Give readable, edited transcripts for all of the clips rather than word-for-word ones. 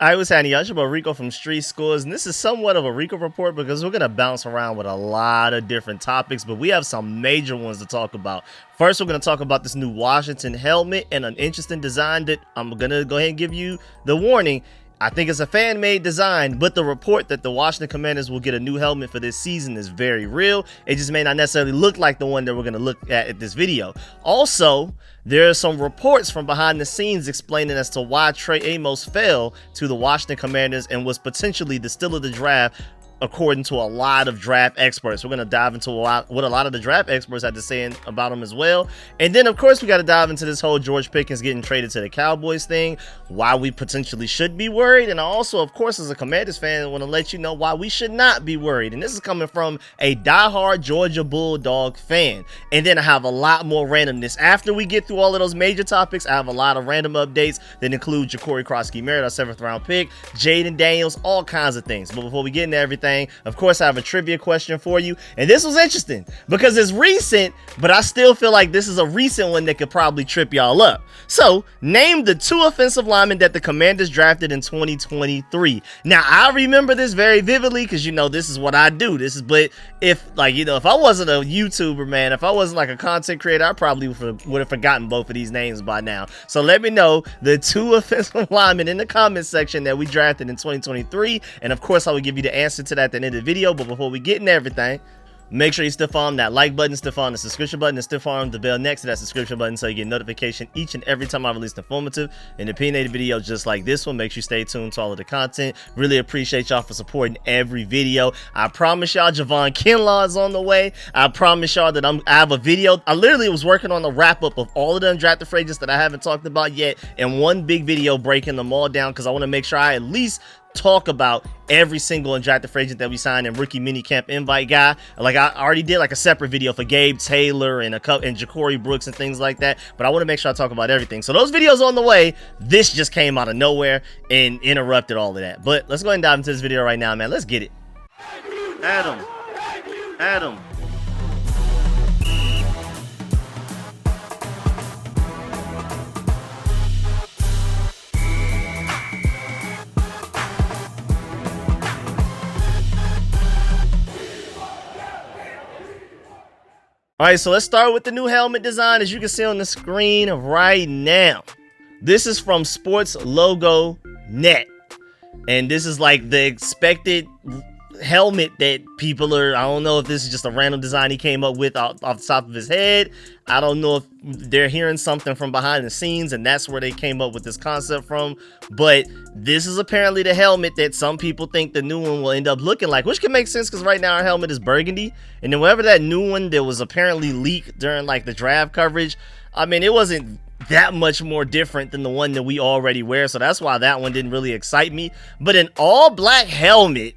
I was Hanny about Rico from StreetScores, and this is somewhat of a Rico report because we're going to bounce around with a lot of different topics, but we have some major ones to talk about. First, we're going to talk about this new Washington helmet and an interesting design that I'm going to go ahead and give you the warning. I think it's a fan-made design, but the report that the Washington Commanders will get a new helmet for this season is very real. It just may not necessarily look like the one that we're going to look at this video. Also, there are some reports from behind the scenes explaining as to why Trey Amos fell to the Washington Commanders and was potentially the steal of the draft, according to a lot of draft experts. We're going to dive into what a lot of the draft experts had to say about him as well. And then, of course, we got to dive into this whole George Pickens getting traded to the Cowboys thing, why we potentially should be worried. And I also, of course, as a Commanders fan, want to let you know why we should not be worried. And this is coming from a diehard Georgia Bulldog fan. And then I have a lot more randomness. After we get through all of those major topics, I have a lot of random updates that include Ja'Cory Krosky-Merritt, our 7th round pick, Jayden Daniels, all kinds of things. But before we get into everything, of course, I have a trivia question for you. And this was interesting because it's recent, but I still feel like this is a recent one that could probably trip y'all up. So, name the 2 offensive linemen that the Commanders drafted in 2023. Now, I remember this very vividly because, you know, this is what I do. But if I wasn't a YouTuber, man, if I wasn't like a content creator, I probably would have forgotten both of these names by now. So let me know the 2 offensive linemen in the comment section that we drafted in 2023. And of course, I will give you the answer to that at the end of the video. But before we get into everything, make sure you stiff arm that like button, stiff arm the subscription button, and stiff arm the bell next to that subscription button so you get notification each and every time I release informative and opinionated videos just like this one. Make sure you stay tuned to all of the content. Really appreciate y'all for supporting every video. I promise y'all Javon Kinlaw is on the way. I promise y'all that I have a video. I literally was working on the wrap up of all of the undrafted free agents that I haven't talked about yet in one big video, breaking them all down because I want to make sure I at least talk about every single undrafted free agent that we signed and rookie minicamp invite guy. Like I already did like a separate video for Gabe Taylor and Ja'Cory Brooks and things like that, but I want to make sure I talk about everything. So those videos on the way. This just came out of nowhere and interrupted all of that. But let's go ahead and dive into this video right now, man. Let's get it. Adam. All right, so let's start with the new helmet design, as you can see on the screen right now. This is from Sports Logo Net, and this is like the expected helmet that people are, I don't know if this is just a random design he came up with off the top of his head. I don't know if they're hearing something from behind the scenes and that's where they came up with this concept from, but this is apparently the helmet that some people think the new one will end up looking like, which can make sense because right now our helmet is burgundy, and then whatever that new one that was apparently leaked during like the draft coverage, I mean, it wasn't that much more different than the one that we already wear, so that's why that one didn't really excite me. But an all black helmet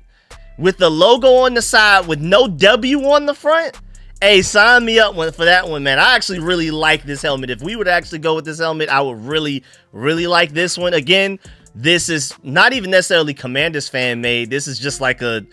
with the logo on the side with no W on the front, hey, sign me up for that one, man. I actually really like this helmet. If we would actually go with this helmet, I would really like this one. Again, this is not even necessarily Commanders fan made. This is just like a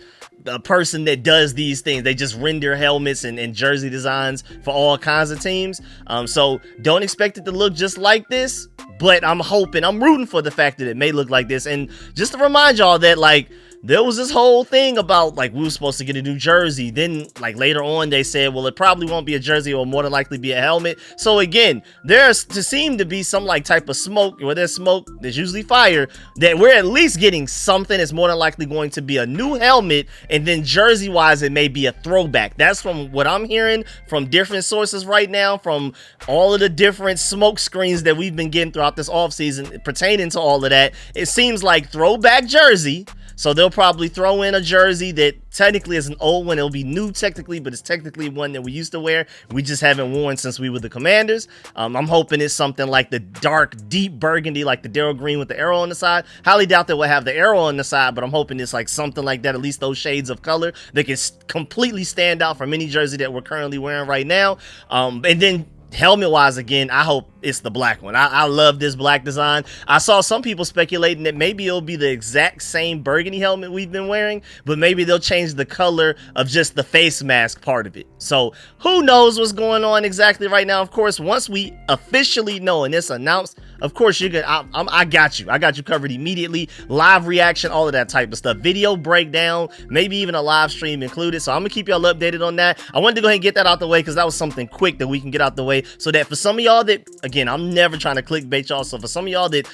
person that does these things. They just render helmets and jersey designs for all kinds of teams. So don't expect it to look just like this, but I'm rooting for the fact that it may look like this. And just to remind y'all that, like, there was this whole thing about like we were supposed to get a new jersey. Then like later on they said, well, it probably won't be a jersey, or more than likely be a helmet. So again, there's to seem to be some like type of smoke, where there's smoke, there's usually fire, that we're at least getting something. It's more than likely going to be a new helmet, and then jersey wise it may be a throwback. That's from what I'm hearing from different sources right now, from all of the different smoke screens that we've been getting throughout this offseason pertaining to all of that. It seems like throwback jersey. So they'll probably throw in a jersey that technically is an old one. It'll be new technically, but it's technically one that we used to wear. We just haven't worn since we were the Commanders. I'm hoping it's something like the dark, deep burgundy, like the Darryl Green with the arrow on the side. Highly doubt that we'll have the arrow on the side, but I'm hoping it's like something like that, at least those shades of color that can completely stand out from any jersey that we're currently wearing right now. And then helmet wise, again, I hope it's the black one. I love this black design. I saw some people speculating that maybe it'll be the exact same burgundy helmet we've been wearing, but maybe they'll change the color of just the face mask part of it. So who knows what's going on exactly right now. Of course, once we officially know and it's announced, of course you're gonna. I got you. I got you covered immediately. Live reaction, all of that type of stuff. Video breakdown, maybe even a live stream included. So I'm gonna keep y'all updated on that. I wanted to go ahead and get that out the way because that was something quick that we can get out the way. So that for some of y'all that, again, I'm never trying to clickbait y'all. So for some of y'all that,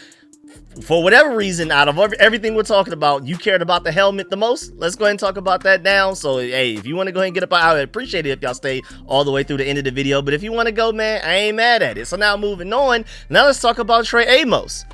for whatever reason, out of everything we're talking about, you cared about the helmet the most, let's go ahead and talk about that now. So, hey, if you want to go ahead and get up, I would appreciate it if y'all stay all the way through the end of the video. But if you want to go, man, I ain't mad at it. So now moving on, now let's talk about Trey Amos.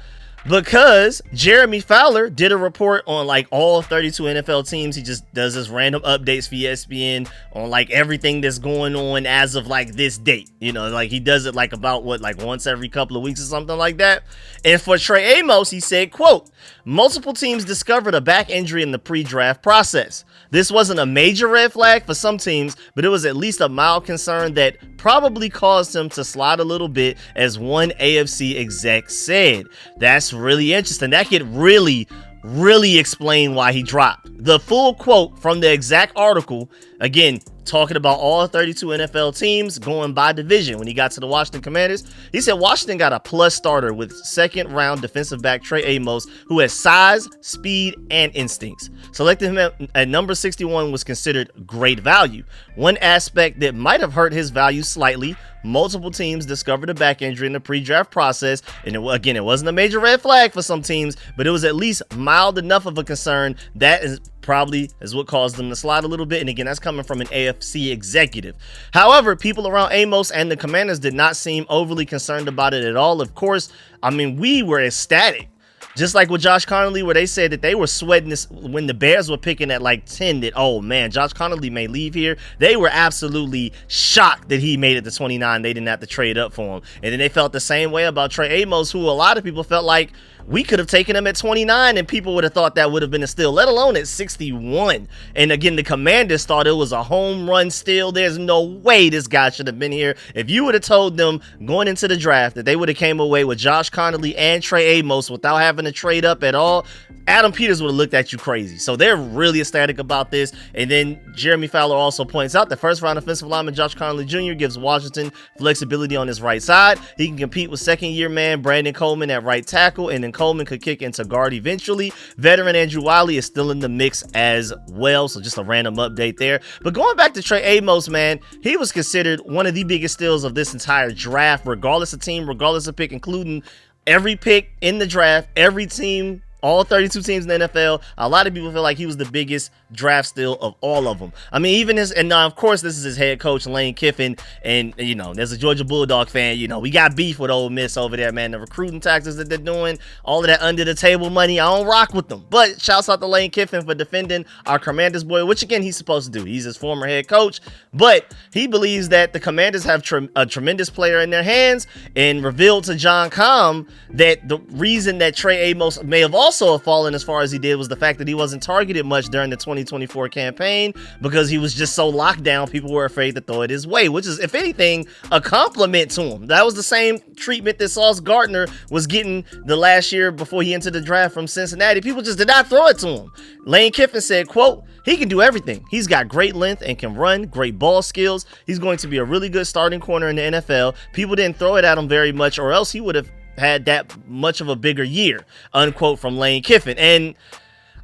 Because Jeremy Fowler did a report on like all 32 NFL teams. He just does his random updates for ESPN on like everything that's going on as of like this date. You know, like he does it like about what, like once every couple of weeks or something like that. And for Trey Amos, he said, quote, multiple teams discovered a back injury in the pre-draft process. This wasn't a major red flag for some teams, but it was at least a mild concern that probably caused him to slide a little bit, as one AFC exec said. That's really interesting. That could really explain why he dropped. The full quote from the exact article, again, talking about all 32 NFL teams going by division. When he got to the Washington Commanders, he said Washington got a plus starter with second round defensive back Trey Amos, who has size, speed, and instincts. Selecting him at number 61 was considered great value. One aspect that might have hurt his value slightly: multiple teams discovered a back injury in the pre-draft process, and again, it wasn't a major red flag for some teams, but it was at least mild enough of a concern. That is probably what caused them to slide a little bit, and again, that's coming from an AFC executive. However, people around Amos and the Commanders did not seem overly concerned about it at all. Of course, I mean, we were ecstatic. Just like with Josh Connolly, where they said that they were sweating this when the Bears were picking at like 10, that, oh man, Josh Connolly may leave here. They were absolutely shocked that he made it to 29. They didn't have to trade up for him. And then they felt the same way about Trey Amos, who a lot of people felt like we could have taken him at 29 and people would have thought that would have been a steal, let alone at 61. And again, the Commanders thought it was a home run steal. There's no way this guy should have been here. If you would have told them going into the draft that they would have came away with Josh Connolly and Trey Amos without having to trade up at all, Adam Peters would have looked at you crazy. So they're really ecstatic about this. And then Jeremy Fowler also points out the first round offensive lineman Josh Connolly Jr. gives Washington flexibility on his right side. He can compete with second year man Brandon Coleman at right tackle, and then Coleman could kick into guard eventually. Veteran Andrew Wiley is still in the mix as well. So just a random update there. But going back to Trey Amos, man, he was considered one of the biggest steals of this entire draft, regardless of team, regardless of pick, including every pick in the draft, every team, all 32 teams in the NFL. A lot of people feel like he was the biggest draft steal of all of them. I mean, even his, and now of course this is his head coach Lane Kiffin, and you know, there's a Georgia Bulldog fan, you know, we got beef with Ole Miss over there, man. The recruiting tactics that they're doing, all of that under the table money, I don't rock with them. But shouts out to Lane Kiffin for defending our Commanders boy, which again, he's supposed to do. He's his former head coach, but he believes that the Commanders have a tremendous player in their hands, and revealed to John Com that the reason that Trey Amos may have also fallen as far as he did was the fact that he wasn't targeted much during the 2024 campaign because he was just so locked down. People were afraid to throw it his way, which is, if anything, a compliment to him. That was the same treatment that Sauce Gardner was getting the last year before he entered the draft from Cincinnati. People just did not throw it to him. Lane Kiffin said, quote, he can do everything. He's got great length and can run, great ball skills. He's going to be a really good starting corner in the NFL. People didn't throw it at him very much, or else he would have had that much of a bigger year, unquote, from Lane Kiffin. And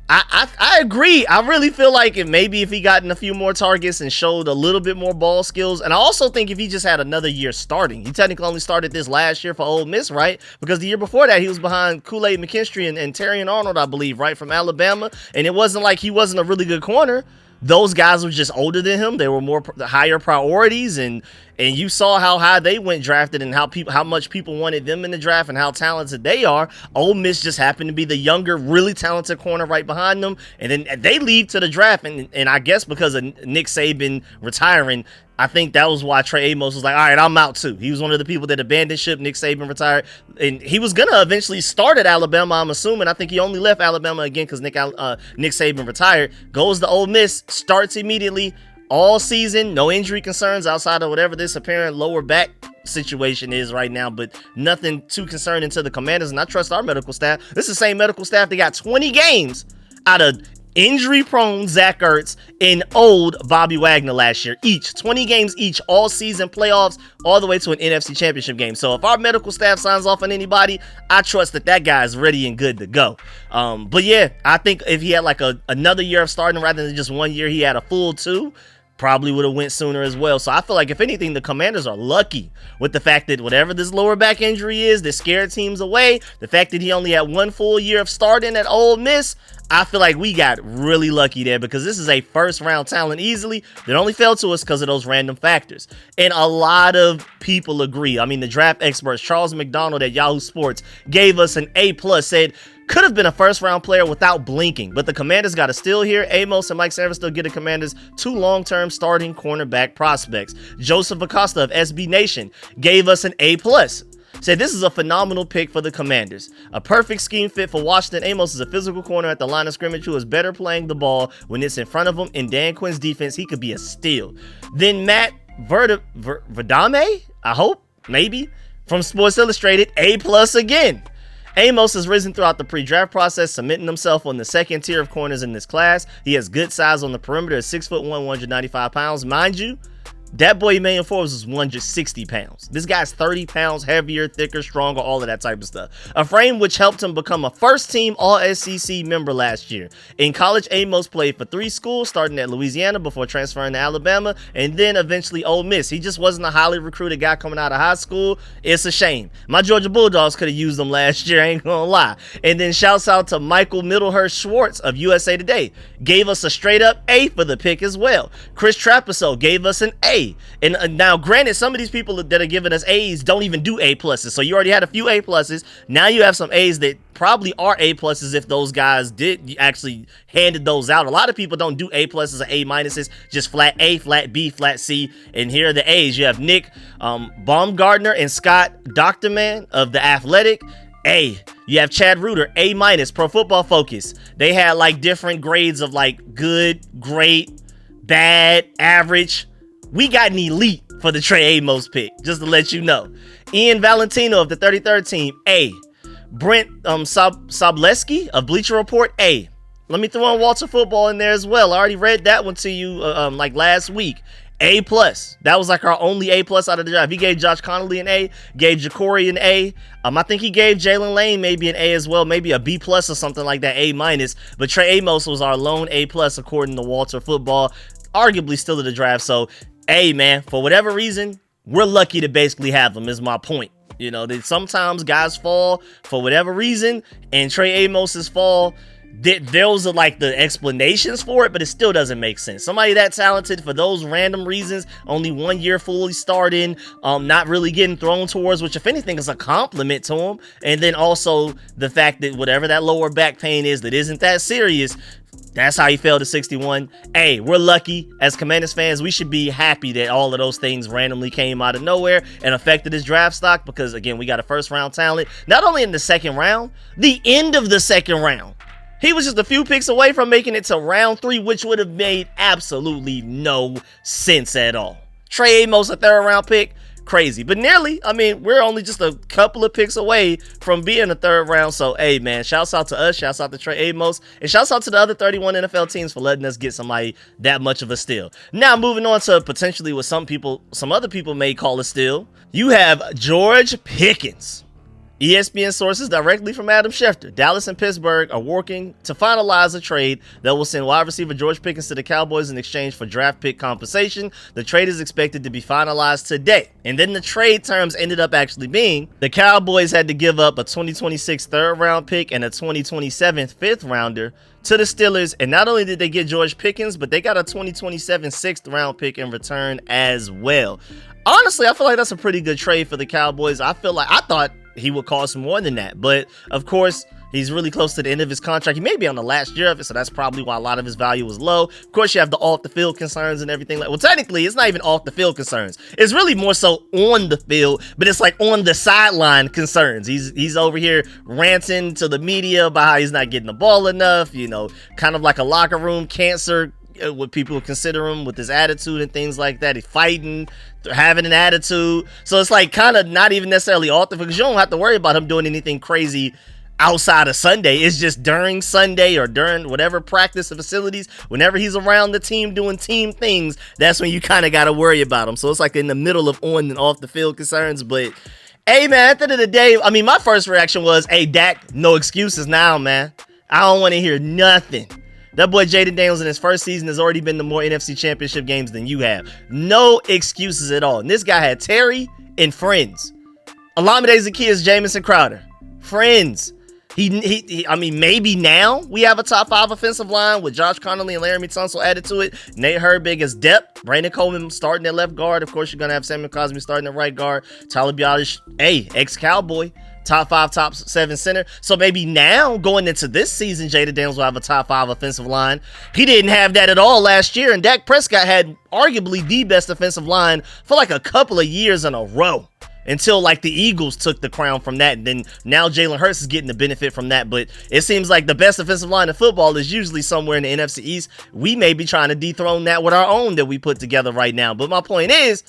I agree. I really feel like maybe if he gotten a few more targets and showed a little bit more ball skills, and I also think if he just had another year starting, he technically only started this last year for Ole Miss, right? Because the year before that, he was behind Kool-Aid McKinstry and Terrion Arnold, I believe, right, from Alabama. And it wasn't like he wasn't a really good corner. Those guys were just older than him. They were more higher priorities, and you saw how high they went drafted and how much people wanted them in the draft and how talented they are. Ole Miss just happened to be the younger, really talented corner right behind them, and then they leave to the draft. And I guess because of Nick Saban retiring, I think that was why Trey Amos was like, all right, I'm out too. He was one of the people that abandoned ship. Nick Saban retired, and he was gonna eventually start at Alabama, I'm assuming. I think he only left Alabama again because Nick Saban retired. Goes to Ole Miss, starts immediately, all season, no injury concerns outside of whatever this apparent lower back situation is right now, but nothing too concerning to the Commanders. And I trust our medical staff. This is the same medical staff that got 20 games out of injury-prone Zach Ertz and old Bobby Wagner last year, each 20 games each, all season, playoffs, all the way to an NFC Championship game. So if our medical staff signs off on anybody, I trust that guy is ready and good to go. But yeah, I think if he had like another year of starting rather than just 1 year, he had a full 2, probably would have went sooner as well. So I feel like if anything, the Commanders are lucky with the fact that whatever this lower back injury is that scared teams away, the fact that he only had 1 full year of starting at Ole Miss, I feel like we got really lucky there, because this is a first round talent easily that only fell to us because of those random factors. And a lot of people agree. I mean, the draft experts, Charles McDonald at Yahoo Sports, gave us an A+, said could have been a first round player without blinking, but the Commanders got a steal here. Amos and Mike Sanford still get the Commanders 2 long-term starting cornerback prospects. Joseph Acosta of SB Nation gave us an A+. Said this is a phenomenal pick for the Commanders. A perfect scheme fit for Washington. Amos is a physical corner at the line of scrimmage who is better playing the ball when it's in front of him. In Dan Quinn's defense, he could be a steal. Then Matt Verdame, I hope, maybe, from Sports Illustrated, A+ again. Amos has risen throughout the pre-draft process, cementing himself on the second tier of corners in this class. He has good size on the perimeter, is 6'1", 195 pounds. Mind you, that boy Emmanuel Forbes was 160 pounds. This guy's 30 pounds heavier, thicker, stronger, all of that type of stuff. A frame which helped him become a first-team All-SEC member last year. In college, Amos played for 3 schools, starting at Louisiana before transferring to Alabama, and then eventually Ole Miss. He just wasn't a highly recruited guy coming out of high school. It's a shame. My Georgia Bulldogs could have used him last year, I ain't gonna lie. And then shouts out to Michael Middlehurst Schwartz of USA Today. Gave us a straight-up A for the pick as well. Chris Trapeso gave us an A. And now, granted, some of these people that are giving us A's don't even do A+. So you already had a few A+. Now you have some A's that probably are A+ if those guys did actually handed those out. A lot of people don't do A+ or A-, just flat A, flat B, flat C. And here are the A's. You have Nick Baumgardner and Scott Doctorman of The Athletic. A. You have Chad Reuter, A-, Pro Football Focus. They had like different grades of like good, great, bad, average. We got an elite for the Trey Amos pick, just to let you know. Ian Valentino of the 33rd team, A. Brent Sobleski of Bleacher Report, A. Let me throw on Walter Football in there as well. I already read that one to you like last week. A+. That was like our only A+ out of the draft. He gave Josh Connolly an A, gave Ja'Cory an A. I think he gave Jalen Lane maybe an A as well, maybe a B+ or something like that, A-. But Trey Amos was our lone A+ according to Walter Football. Arguably still in the draft. So, A, man, for whatever reason, we're lucky to basically have him, is my point. You know, that sometimes guys fall for whatever reason, and Trey Amos's fall, those are like the explanations for it, but it still doesn't make sense. Somebody that talented for those random reasons, only 1 year fully starting, not really getting thrown towards, which if anything is a compliment to him. And then also the fact that whatever that lower back pain is that isn't that serious, that's how he fell to 61. Hey, we're lucky as Commanders fans. We should be happy that all of those things randomly came out of nowhere and affected his draft stock, because again, we got a first round talent, not only in the second round, the end of the second round. He was just a few picks away from making it to round 3, which would have made absolutely no sense at all. Trey Amos, a 3rd round pick, crazy, but nearly. I mean, we're only just a couple of picks away from being a 3rd round. So, hey, man, shouts out to us, shouts out to Trey Amos, and shouts out to the other 31 NFL teams for letting us get somebody that much of a steal. Now, moving on to potentially what some other people may call a steal. You have George Pickens. ESPN sources directly from Adam Schefter. Dallas and Pittsburgh are working to finalize a trade that will send wide receiver George Pickens to the Cowboys in exchange for draft pick compensation. The trade is expected to be finalized today. And then the trade terms ended up actually being the Cowboys had to give up a 2026 3rd round pick and a 2027 5th rounder to the Steelers. And not only did they get George Pickens, but they got a 2027 6th round pick in return as well. Honestly, I feel like that's a pretty good trade for the Cowboys. I thought he would cost more than that, but of course he's really close to the end of his contract. He may be on the last year of it, so that's probably why a lot of his value was low. Of course, you have the off the field concerns and everything. Well, technically it's not even off the field concerns, it's really more so on the field, but it's like on the sideline concerns. He's over here ranting to the media about how he's not getting the ball enough, you know, kind of like a locker room cancer, what people consider him, with his attitude and things like that. He's fighting, having an attitude. So it's like kind of not even necessarily off the field, because you don't have to worry about him doing anything crazy outside of Sunday. It's just during Sunday or during whatever practice facilities, whenever he's around the team doing team things, that's when you kind of got to worry about him. So it's like in the middle of on and off the field concerns. But hey, man, at the end of the day, I mean, my first reaction was, hey, Dak, no excuses now, man. I don't want to hear nothing. That boy Jayden Daniels in his first season has already been to more NFC Championship games than you have. No excuses at all. And this guy had Terry and friends. Olamide Zaccheaus, Jamison Crowder. Friends. I mean, maybe now we have a top 5 offensive line with Josh Connolly and Laramie Tunsil added to it. Nate Herbig as depth. Brandon Coleman starting at left guard. Of course, you're going to have Samuel Cosme starting at right guard. Tyler Biadasz, ex-Cowboy. Top 5, top 7 center. So maybe now, going into this season, Jayden Daniels will have a top 5 offensive line. He didn't have that at all last year, and Dak Prescott had arguably the best offensive line for like a couple of years in a row. Until like the Eagles took the crown from that, and then now Jalen Hurts is getting the benefit from that. But it seems like the best offensive line in football is usually somewhere in the NFC East. We may be trying to dethrone that with our own that we put together right now. But my point is,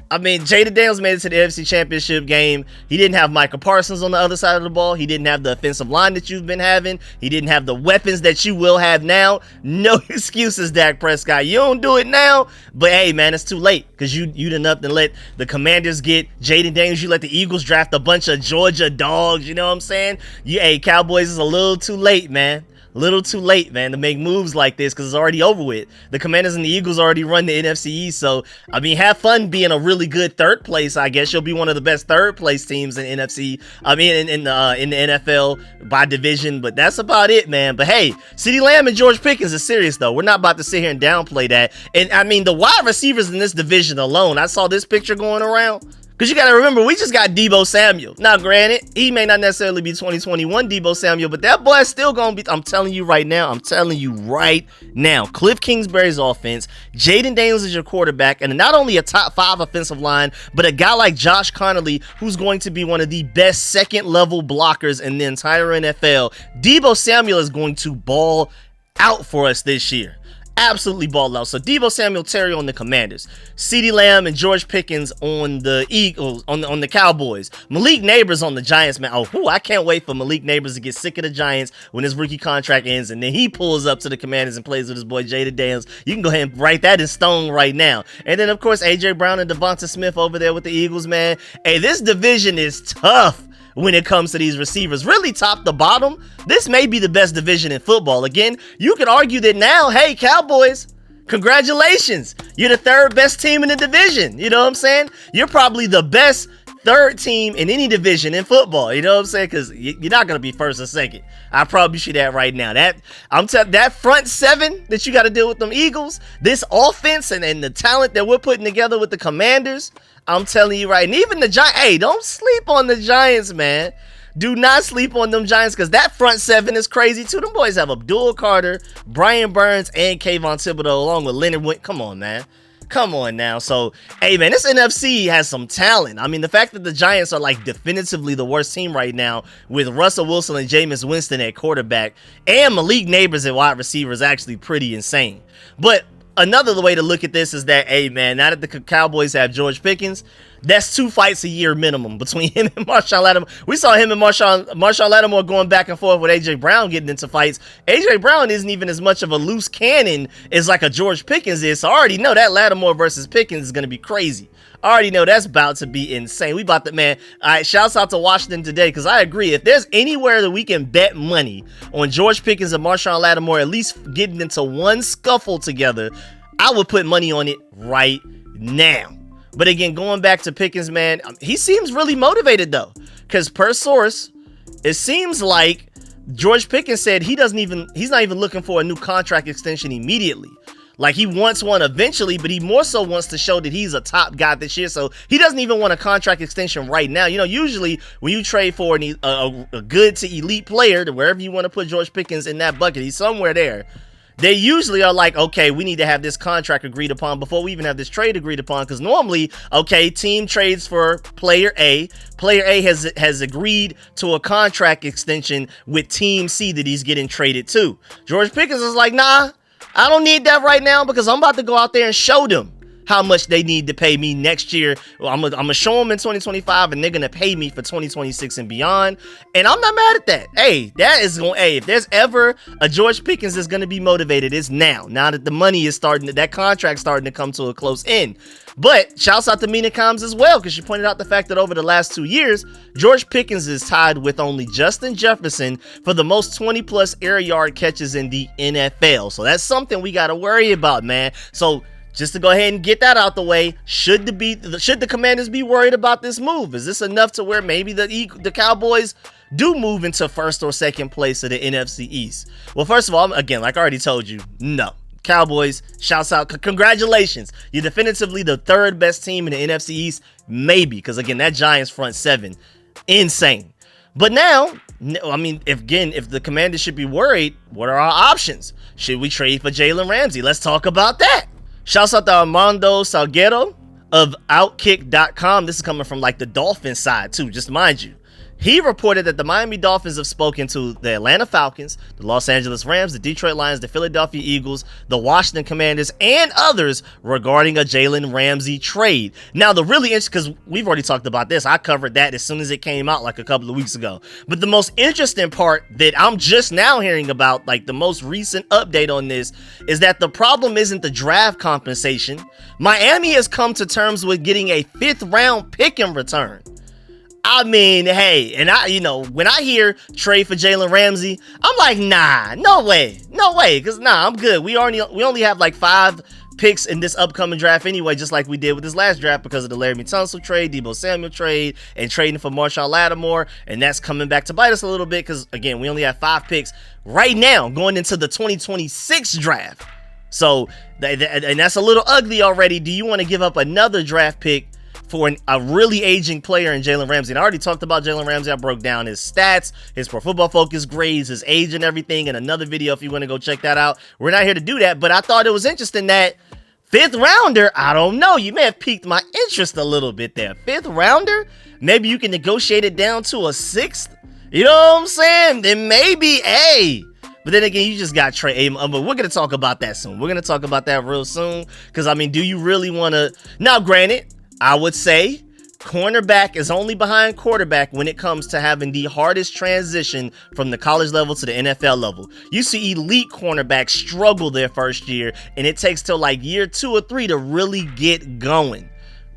I mean, Jayden Daniels made it to the NFC Championship game. He didn't have Micah Parsons on the other side of the ball. He didn't have the offensive line that you've been having. He didn't have the weapons that you will have now. No excuses, Dak Prescott. You don't do it now, but hey, man, it's too late because you done up and let the Commanders get Jayden Daniels. You let the Eagles draft a bunch of Georgia dogs. You know what I'm saying? Cowboys is a little too late, man. Little too late, man, to make moves like this because it's already over with. The Commanders and the Eagles already run the NFC East, so I mean, have fun being a really good third place. I guess you'll be one of the best third place teams in NFC. I mean, in the NFL by division, but that's about it, man. But hey, CeeDee Lamb and George Pickens is serious though. We're not about to sit here and downplay that. And I mean, the wide receivers in this division alone. I saw this picture going around. Because you got to remember, we just got Deebo Samuel. Now, granted, he may not necessarily be 2021 Deebo Samuel, but that boy is still going to be, I'm telling you right now, Cliff Kingsbury's offense, Jayden Daniels is your quarterback, and not only a top 5 offensive line, but a guy like Josh Connolly, who's going to be one of the best second-level blockers in the entire NFL. Deebo Samuel is going to ball out for us this year. Absolutely ball out. So Deebo Samuel, Terry on the Commanders, CeeDee Lamb and George Pickens on the Eagles, on the Cowboys, Malik Neighbors on the Giants, man. I can't wait for Malik Neighbors to get sick of the Giants when his rookie contract ends, and then he pulls up to the Commanders and plays with his boy Jayden Daniels. You can go ahead and write that in stone right now. And then of course AJ Brown and Devonta Smith over there with the Eagles, man. Hey, this division is tough. When it comes to these receivers, really top to bottom, this may be the best division in football. Again, you could argue that now, hey, Cowboys, congratulations. You're the 3rd best team in the division. You know what I'm saying? You're probably the best 3rd team in any division in football. You know what I'm saying? Because you're not going to be 1st or 2nd. I promise you that right now. That front 7 that you got to deal with them Eagles, this offense and the talent that we're putting together with the Commanders, I'm telling you right, and even the Giants, hey, don't sleep on the Giants, man. Do not sleep on them Giants because that front 7 is crazy too. Them boys have Abdul Carter, Brian Burns, and Kayvon Thibodeau along with Leonard Wint. Come on, man. Come on now. So, hey, man, this NFC has some talent. I mean, the fact that the Giants are like definitively the worst team right now with Russell Wilson and Jameis Winston at quarterback and Malik Neighbors at wide receiver is actually pretty insane. But another way to look at this is that, hey, man, now that the Cowboys have George Pickens, that's 2 fights a year minimum between him and Marshawn Lattimore. We saw him and Marshawn Lattimore going back and forth with A.J. Brown getting into fights. A.J. Brown isn't even as much of a loose cannon as like a George Pickens is. So I already know that Lattimore versus Pickens is going to be crazy. I already know that's about to be insane. We about to, man. All right, shouts out to Washington today because I agree. If there's anywhere that we can bet money on George Pickens and Marshawn Lattimore at least getting into one scuffle together, I would put money on it right now. But again, going back to Pickens, man, he seems really motivated though, because per source, it seems like George Pickens said he's not even looking for a new contract extension immediately. Like he wants one eventually, but he more so wants to show that he's a top guy this year. So he doesn't even want a contract extension right now. You know, usually when you trade for a good to elite player, to wherever you want to put George Pickens in that bucket, he's somewhere there. They usually are like, okay, we need to have this contract agreed upon before we even have this trade agreed upon. Because normally, okay, team trades for player A. Player A has agreed to a contract extension with team C that he's getting traded to. George Pickens is like, nah, I don't need that right now because I'm about to go out there and show them how much they need to pay me next year. Well, I'm gonna show them in 2025, and they're gonna pay me for 2026 and beyond. And I'm not mad at that. Hey, that is going. Hey, if there's ever a George Pickens that's gonna be motivated, it's now. Now that the money is starting, that contract's starting to come to a close end. But shouts out to Mina Combs as well, because she pointed out the fact that over the last 2 years, George Pickens is tied with only Justin Jefferson for the most 20+ air yard catches in the NFL. So that's something we got to worry about, man. So just to go ahead and get that out the way, should the Commanders be worried about this move? Is this enough to where maybe the Cowboys do move into first or second place of the NFC East? Well, first of all, again, like I already told you, no. Cowboys, shouts out, congratulations. You're definitively the third best team in the NFC East, maybe, because again, that Giants front seven, insane. But now, I mean, if the Commanders should be worried, what are our options? Should we trade for Jaylen Ramsey? Let's talk about that. Shouts out to Armando Salguero of Outkick.com. This is coming from like the Dolphins side too, just mind you. He reported that the Miami Dolphins have spoken to the Atlanta Falcons, the Los Angeles Rams, the Detroit Lions, the Philadelphia Eagles, the Washington Commanders, and others regarding a Jaylen Ramsey trade. Now, the really interesting, because we've already talked about this, I covered that as soon as it came out like a couple of weeks ago. But the most interesting part that I'm just now hearing about, like the most recent update on this, is that the problem isn't the draft compensation. Miami has come to terms with getting a 5th round pick in return. I mean, hey, and when I hear trade for Jaylen Ramsey, I'm like, nah, no way, because I'm good. We only have like 5 picks in this upcoming draft anyway, just like we did with this last draft because of the Laramie Tunsil trade, Deebo Samuel trade, and trading for Marshawn Lattimore, and that's coming back to bite us a little bit because, again, we only have 5 picks right now going into the 2026 draft. So, and that's a little ugly already. Do you want to give up another draft pick for a really aging player in Jaylen Ramsey? And I already talked about Jaylen Ramsey. I broke down his stats, his Pro Football Focus grades, his age and everything in another video if you want to go check that out. We're not here to do that, but I thought it was interesting that 5th rounder, I don't know, you may have piqued my interest a little bit there. 5th rounder? Maybe you can negotiate it down to a 6th? You know what I'm saying? Then maybe, hey. But then again, you just got Trey Amos. But we're going to talk about that soon. We're going to talk about that real soon. Because, I mean, do you really want to... Now, granted, I would say cornerback is only behind quarterback when it comes to having the hardest transition from the college level to the NFL level. You see elite cornerbacks struggle their first year, and it takes till like year 2 or 3 to really get going.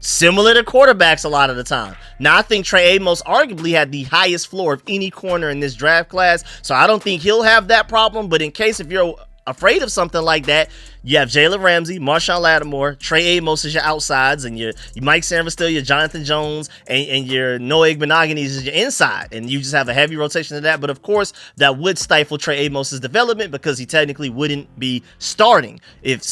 Similar to quarterbacks a lot of the time. Now, I think Trey Amos arguably had the highest floor of any corner in this draft class, so I don't think he'll have that problem. But in case if you're afraid of something like that, you have Jaylen Ramsey, Marshawn Lattimore, Trey Amos as your outsides, and your Mike Sanford, your Jonathan Jones, and your Noah Igbenogany is your inside, and you just have a heavy rotation of that. But of course, that would stifle Trey Amos's development because he technically wouldn't be starting. If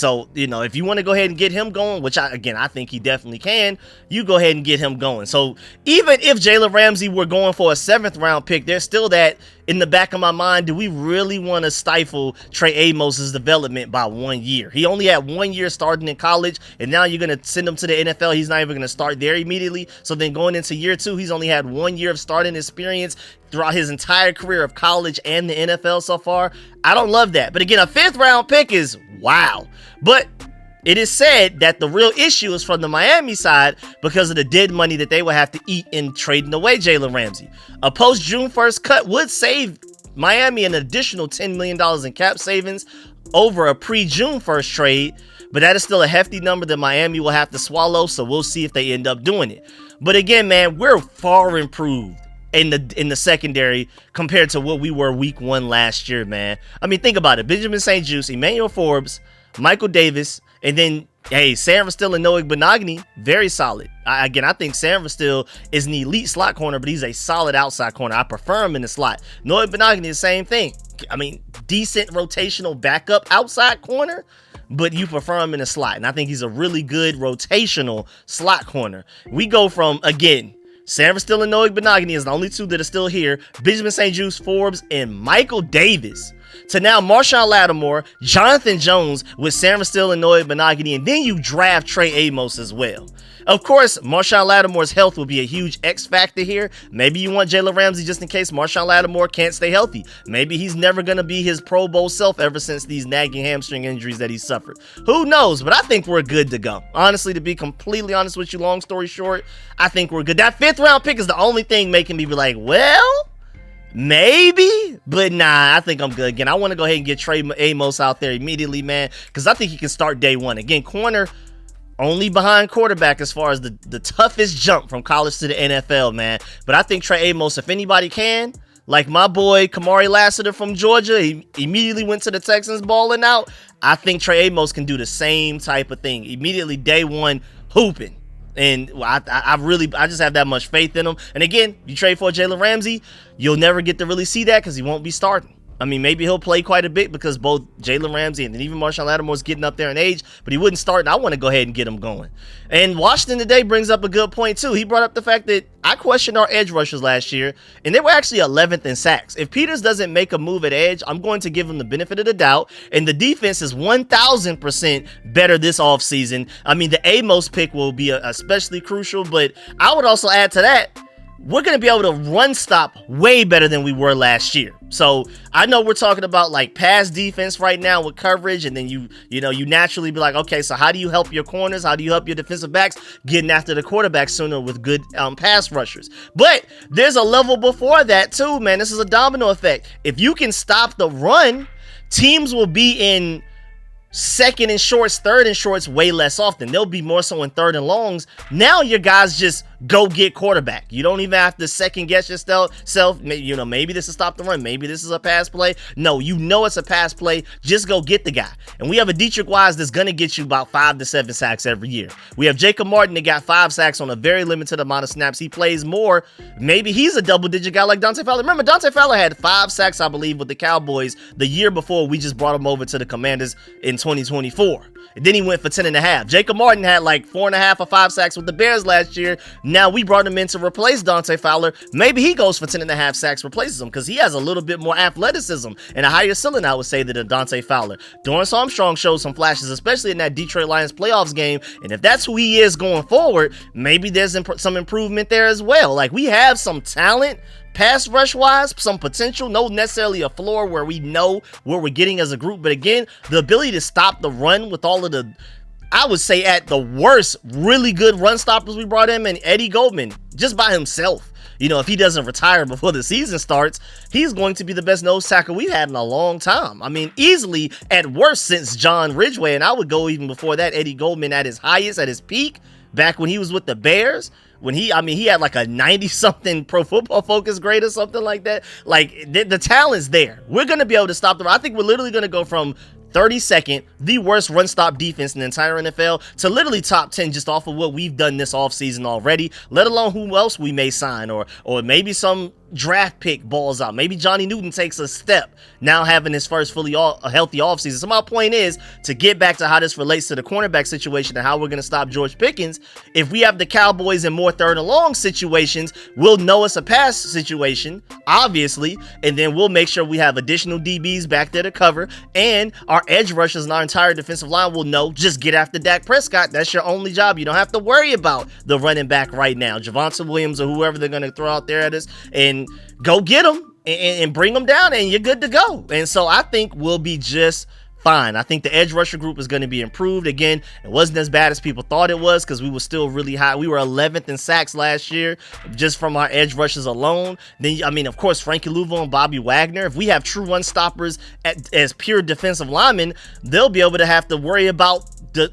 you want to go ahead and get him going, which I think he definitely can, you go ahead and get him going. So even if Jaylen Ramsey were going for a 7th round pick, there's still that in the back of my mind. Do we really want to stifle Trey Amos's development by 1 year? He only had 1 year starting in college, and now you're going to send him to the NFL. He's not even going to start there immediately. So then going into year 2, he's only had 1 year of starting experience throughout his entire career of college and the NFL so far. I don't love that. But again, a 5th round pick is wow. But it is said that the real issue is from the Miami side because of the dead money that they would have to eat in trading away Jaylen Ramsey. A post June 1st cut would save Miami an additional $10 million in cap savings over a pre-June 1st trade, but that is still a hefty number that Miami will have to swallow, so we'll see if they end up doing it. But again, man, we're far improved in the secondary compared to what we were week 1 last year, man. I mean, think about it. Benjamin St-Juste, Emmanuel Forbes, Michael Davis, and then, hey, Sanford still and Noah Igbenogany, very solid. I think Sanford still is an elite slot corner, but he's a solid outside corner. I prefer him in the slot. Noah Igbenogany, the same thing. I mean, decent rotational backup outside corner, but you prefer him in the slot. And I think he's a really good rotational slot corner. We go from, again, Sanford still and Noah Igbenogany is the only 2 that are still here. Benjamin St-Juste, Forbes, and Michael Davis. to now Marshawn Lattimore, Jonathan Jones with San Francisco and Noah Benogany, and then you draft Trey Amos as well. Of course, Marshawn Lattimore's health will be a huge X factor here. Maybe you want Jaylen Ramsey just in case Marshawn Lattimore can't stay healthy. Maybe he's never going to be his Pro Bowl self ever since these nagging hamstring injuries that he suffered. Who knows? But I think we're good to go. Honestly, to be completely honest with you, long story short, I think we're good. That 5th round pick is the only thing making me be like, well, maybe, but nah, I think I'm good. Again, I want to go ahead and get Trey Amos out there immediately, man, because I think he can start day one. Again, corner only behind quarterback as far as the toughest jump from college to the NFL, man. But I think Trey Amos, if anybody can, like my boy Kamari Lassiter from Georgia, he immediately went to the Texans balling out. I think Trey Amos can do the same type of thing. Immediately day one, hooping. And I just have that much faith in him. And again, you trade for Jaylen Ramsey, you'll never get to really see that because he won't be starting. I mean, maybe he'll play quite a bit because both Jaylen Ramsey and even Marshawn Lattimore's getting up there in age, but he wouldn't start, and I want to go ahead and get him going. And Washington today brings up a good point, too. He brought up the fact that I questioned our edge rushers last year, and they were actually 11th in sacks. If Peters doesn't make a move at edge, I'm going to give him the benefit of the doubt, and the defense is 1,000% better this offseason. I mean, the Amos pick will be especially crucial, but I would also add to that, we're going to be able to run stop way better than we were last year. So I know we're talking about like pass defense right now with coverage, and then you naturally be like, okay, so how do you help your corners? How do you help your defensive backs getting after the quarterback sooner with good pass rushers? But there's a level before that too, man. This is a domino effect. If you can stop the run, teams will be in second and shorts, third and shorts way less often. They'll be more so in third and longs. Now your guys just go get quarterback. You don't even have to second guess yourself. Maybe this is stop the run. Maybe this is a pass play. No, it's a pass play. Just go get the guy. And we have a Dietrich Wise that's going to get you about 5 to 7 sacks every year. We have Jacob Martin that got 5 sacks on a very limited amount of snaps. He plays more. Maybe he's a double-digit guy like Dante Fowler. Remember, Dante Fowler had 5 sacks, I believe, with the Cowboys the year before we just brought him over to the Commanders in 2024. And then he went for 10.5. Jacob Martin had like 4.5 or 5 sacks with the Bears last year. Now we brought him in to replace Dante Fowler. Maybe he goes for 10.5 sacks, replaces him, because he has a little bit more athleticism and a higher ceiling, I would say, than Dante Fowler. Dorrance Armstrong showed some flashes, especially in that Detroit Lions playoffs game. And if that's who he is going forward, maybe there's some improvement there as well. Like, we have some talent, pass rush wise, some potential, no necessarily a floor where we know what we're getting as a group. But again, the ability to stop the run with all of the, I would say at the worst, really good run stoppers we brought in, and Eddie Goldman, just by himself. If he doesn't retire before the season starts, he's going to be the best nose tackle we've had in a long time. I mean, easily at worst since John Ridgeway, and I would go even before that, Eddie Goldman at his highest, at his peak, back when he was with the Bears. When he had like a 90-something Pro Football Focus grade or something like that. Like, the talent's there. We're going to be able to stop them. I think we're literally going to go from 32nd, the worst run stop defense in the entire NFL, to literally top 10 just off of what we've done this offseason already, let alone who else we may sign, or maybe some draft pick balls out. Maybe Johnny Newton takes a step now having his first fully healthy offseason. So my point is to get back to how this relates to the cornerback situation and how we're going to stop George Pickens. If we have the Cowboys in more third and long situations, we'll know it's a pass situation, obviously, and then we'll make sure we have additional DBs back there to cover, and our edge rushers and our entire defensive line will know, just get after Dak Prescott. That's your only job. You don't have to worry about the running back right now, Javonte Williams or whoever they're going to throw out there at us, and go get them and bring them down, and you're good to go. And so I think we'll be just fine. I think the edge rusher group is going to be improved. Again, it wasn't as bad as people thought it was, because we were still really high. We were 11th in sacks last year just from our edge rushers alone. Then, I mean, of course, Frankie Louvo and Bobby Wagner. If we have true run stoppers as pure defensive linemen, they'll be able to have to worry about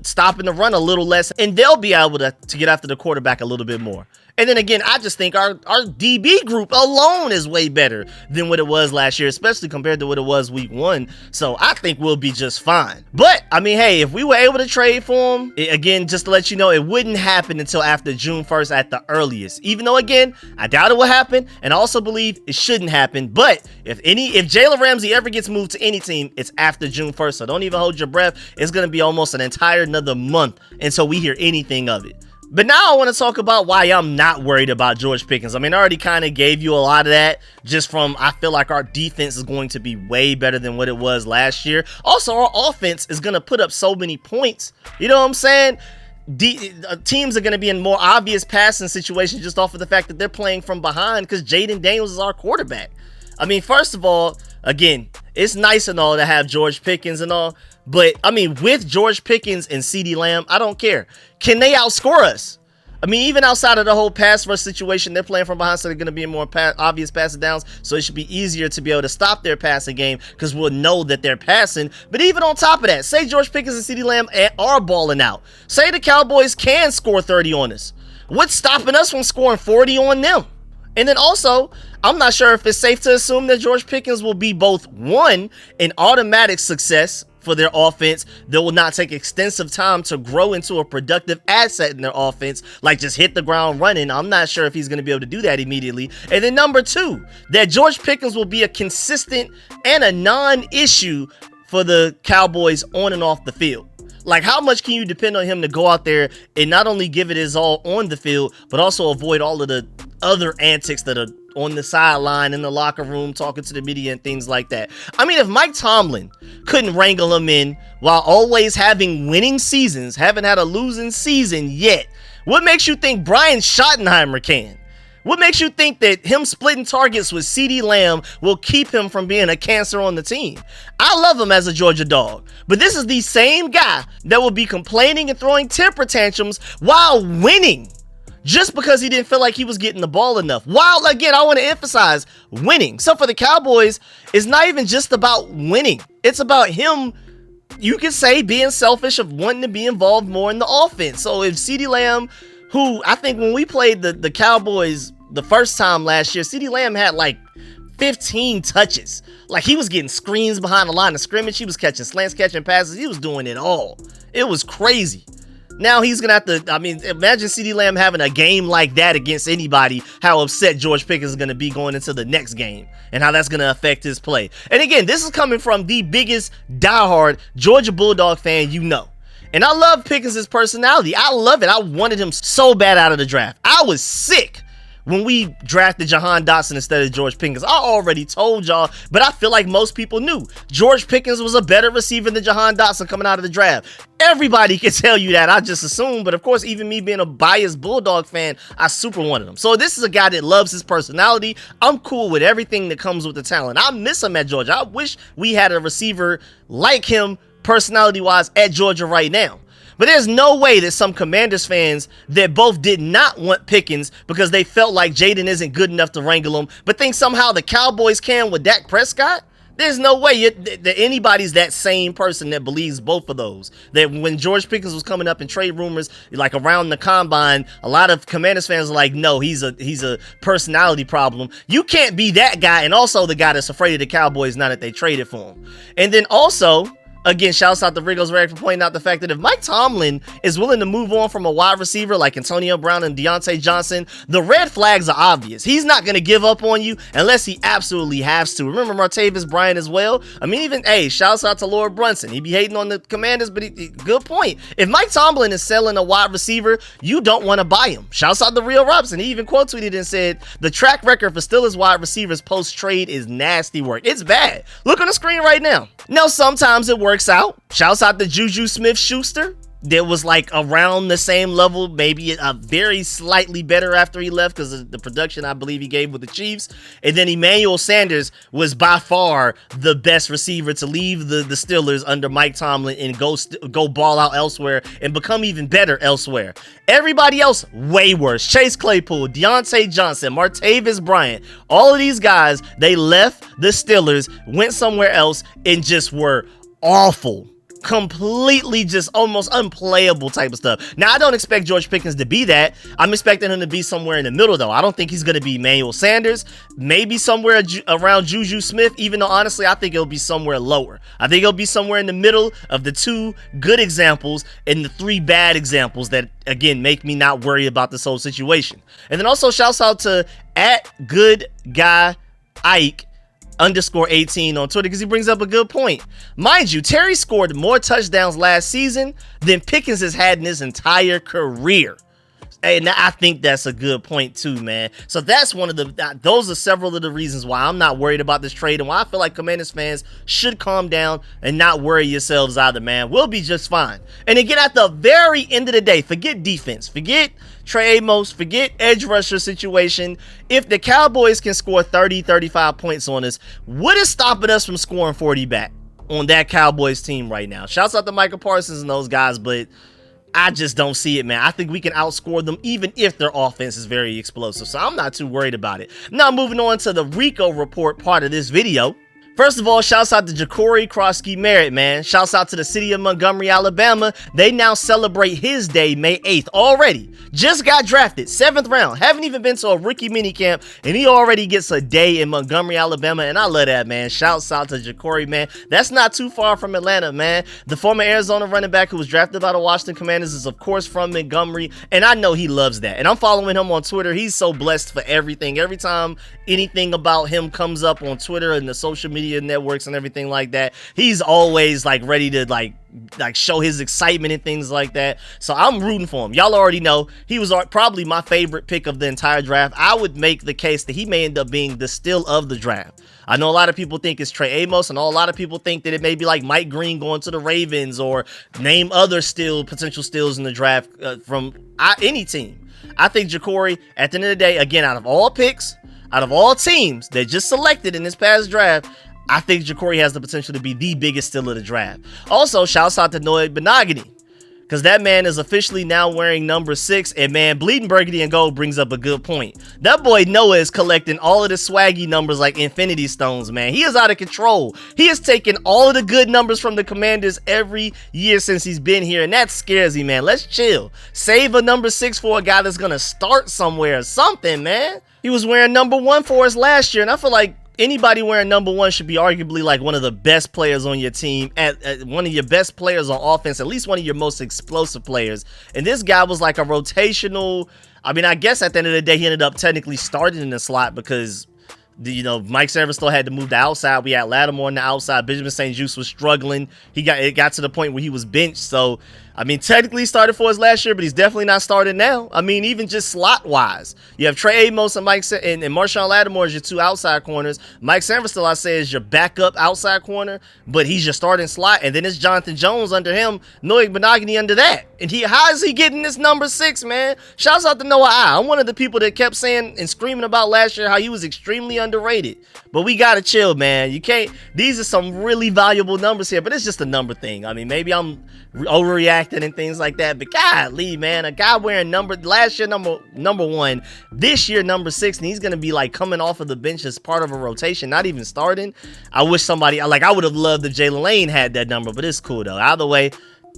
stopping the run a little less, and they'll be able to get after the quarterback a little bit more. And then again, I just think our DB group alone is way better than what it was last year, especially compared to what it was week 1. So I think we'll be just fine. But, I mean, hey, if we were able to trade for him, again, just to let you know, it wouldn't happen until after June 1st at the earliest. Even though, again, I doubt it will happen, and I also believe it shouldn't happen. But if Jaylen Ramsey ever gets moved to any team, it's after June 1st. So don't even hold your breath. It's going to be almost an entire another month until we hear anything of it. But now I want to talk about why I'm not worried about George Pickens. I mean, I already kind of gave you a lot of that just from I feel like our defense is going to be way better than what it was last year. Also, our offense is going to put up so many points. You know what I'm saying? Teams are going to be in more obvious passing situations just off of the fact that they're playing from behind because Jayden Daniels is our quarterback. I mean, first of all, again, it's nice and all to have George Pickens and all, but I mean, with George Pickens and CeeDee Lamb, I don't care. Can they outscore us? I mean, even outside of the whole pass rush situation, they're playing from behind, so they're going to be in more obvious passing downs, so it should be easier to be able to stop their passing game because we'll know that they're passing. But even on top of that, say George Pickens and CeeDee Lamb are balling out. Say the Cowboys can score 30 on us. What's stopping us from scoring 40 on them? And then also, I'm not sure if it's safe to assume that George Pickens will be both, one, an automatic success for their offense that will not take extensive time to grow into a productive asset in their offense, like just hit the ground running. I'm not sure if he's going to be able to do that immediately. And then number two, that George Pickens will be a consistent and a non-issue for the Cowboys on and off the field. Like, how much can you depend on him to go out there and not only give it his all on the field, but also avoid all of the other antics that are on the sideline, in the locker room, talking to the media and things like that? I mean, if Mike Tomlin couldn't wrangle him in while always having winning seasons, haven't had a losing season yet, what makes you think Brian Schottenheimer can? What makes you think that him splitting targets with CeeDee Lamb will keep him from being a cancer on the team? I love him as a Georgia dog, but this is the same guy that will be complaining and throwing temper tantrums while winning just because he didn't feel like he was getting the ball enough. While, again, I want to emphasize winning. So for the Cowboys, it's not even just about winning. It's about him, you could say, being selfish of wanting to be involved more in the offense. So if CeeDee Lamb, who I think when we played the Cowboys the first time last year, CeeDee Lamb had like 15 touches. Like, he was getting screens behind the line of scrimmage. He was catching slants, catching passes. He was doing it all. It was crazy. Now he's going to have to, I mean, imagine CeeDee Lamb having a game like that against anybody, how upset George Pickens is going to be going into the next game and how that's going to affect his play. And again, this is coming from the biggest diehard Georgia Bulldog fan you know. And I love Pickens' personality. I love it. I wanted him so bad out of the draft. I was sick when we drafted Jahan Dotson instead of George Pickens. I already told y'all, but I feel like most people knew George Pickens was a better receiver than Jahan Dotson coming out of the draft. Everybody can tell you that. I just assumed, but of course, even me being a biased Bulldog fan, I super wanted him. So this is a guy that loves his personality. I'm cool with everything that comes with the talent. I miss him at Georgia. I wish we had a receiver like him, personality-wise, at Georgia right now. But there's no way that some Commanders fans that both did not want Pickens because they felt like Jayden isn't good enough to wrangle him, but think somehow the Cowboys can with Dak Prescott? There's no way that anybody's that same person that believes both of those. That when George Pickens was coming up in trade rumors, like around the combine, a lot of Commanders fans are like, no, he's a personality problem. You can't be that guy and also the guy that's afraid of the Cowboys now that they traded for him. And then also, again, shouts out to Rico's Rag for pointing out the fact that if Mike Tomlin is willing to move on from a wide receiver like Antonio Brown and Deontay Johnson, the red flags are obvious. He's not going to give up on you unless he absolutely has to. Remember Martavis Bryant as well? I mean, even, hey, shouts out to Lord Brunson. He be hating on the Commanders, but good point. If Mike Tomlin is selling a wide receiver, you don't want to buy him. Shouts out to Real Robinson. He even quote tweeted and said, the track record for Steelers wide receivers post-trade is nasty work. It's bad. Look on the screen right now. Now, sometimes it works out. Shouts out to Juju Smith-Schuster. That was like around the same level, maybe a very slightly better after he left because of the production I believe he gave with the Chiefs. And then Emmanuel Sanders was by far the best receiver to leave the Steelers under Mike Tomlin and go ball out elsewhere and become even better elsewhere. Everybody else, way worse. Chase Claypool, Deontay Johnson, Martavis Bryant, all of these guys, they left the Steelers, went somewhere else, and just were awful. Completely just almost unplayable type of stuff. Now, I don't expect George Pickens to be that. I'm expecting him to be somewhere in the middle, though. I don't think he's going to be Emmanuel Sanders. Maybe somewhere around Juju Smith, even though, honestly, I think it'll be somewhere lower. I think it'll be somewhere in the middle of the two good examples and the three bad examples that, again, make me not worry about this whole situation. And then also, shouts out to @GoodGuyIke _18 on Twitter because he brings up a good point. Mind you, Terry scored more touchdowns last season than Pickens has had in his entire career. And I think that's a good point too, man. So that's those are several of the reasons why I'm not worried about this trade and why I feel like Commanders fans should calm down and not worry yourselves either, man. We'll be just fine. And again, at the very end of the day, forget defense, forget Trey Amos, forget edge rusher situation. If the Cowboys can score 30, 35 points on us, what is stopping us from scoring 40 back on that Cowboys team right now? Shouts out to Michael Parsons and those guys, but I just don't see it, man. I think we can outscore them even if their offense is very explosive. So I'm not too worried about it. Now moving on to the Rico report part of this video. First of all, shouts out to Jacory Krosky Merritt, man. Shouts out to the city of Montgomery, Alabama. They now celebrate his day, May 8th, already. Just got drafted, 7th round. Haven't even been to a rookie minicamp, and he already gets a day in Montgomery, Alabama, and I love that, man. Shouts out to Jacory, man. That's not too far from Atlanta, man. The former Arizona running back who was drafted by the Washington Commanders is, of course, from Montgomery, and I know he loves that. And I'm following him on Twitter. He's so blessed for everything. Every time anything about him comes up on Twitter and the social media networks and everything like that, he's always like ready to like show his excitement and things like that. So I'm rooting for him. Y'all already know he was probably my favorite pick of the entire draft. I would make the case that he may end up being the steal of the draft. I know a lot of people think it's Trey Amos, and a lot of people think that it may be like Mike Green going to the Ravens or name other potential steals in the draft from any team. I think Jacory, at the end of the day, again, out of all picks, out of all teams that just selected in this past draft, I think Jacory has the potential to be the biggest steal of the draft. Also, shouts out to Noah Benogany, because that man is officially now wearing number 6. And man, bleeding burgundy and gold brings up a good point. That boy Noah is collecting all of the swaggy numbers like infinity stones, man. He is out of control. He has taken all of the good numbers from the Commanders every year since he's been here, and that scares me, man. Let's chill. Save a number 6 for a guy that's gonna start somewhere or something, man. He was wearing number 1 for us last year, and I feel like anybody wearing number 1 should be arguably like one of the best players on your team, at one of your best players on offense, at least one of your most explosive players. And this guy was like a rotational. I mean, I guess at the end of the day, he ended up technically starting in the slot because Mike Sanders still had to move the outside. We had Lattimore on the outside. Benjamin St-Juste was struggling. It got to the point where he was benched. So, I mean, technically he started for us last year, but he's definitely not starting now. I mean, even just slot-wise. You have Trey Amos and Marshawn Lattimore as your 2 outside corners. Mike Sanders still, I say, is your backup outside corner, but he's your starting slot. And then it's Jonathan Jones under him, Noah Benogany under that. And how is he getting this number 6, man? Shouts out to Noah I. I'm one of the people that kept saying and screaming about last year how he was extremely underrated. But we got to chill, man. You can't. These are some really valuable numbers here, but it's just a number thing. I mean, maybe I'm overreacting and things like that, but golly, man, a guy wearing last year number 1, this year number 6, and he's gonna be like coming off of the bench as part of a rotation, not even starting. I wish somebody, I would have loved if Jalen Lane had that number, but it's cool though. Either way,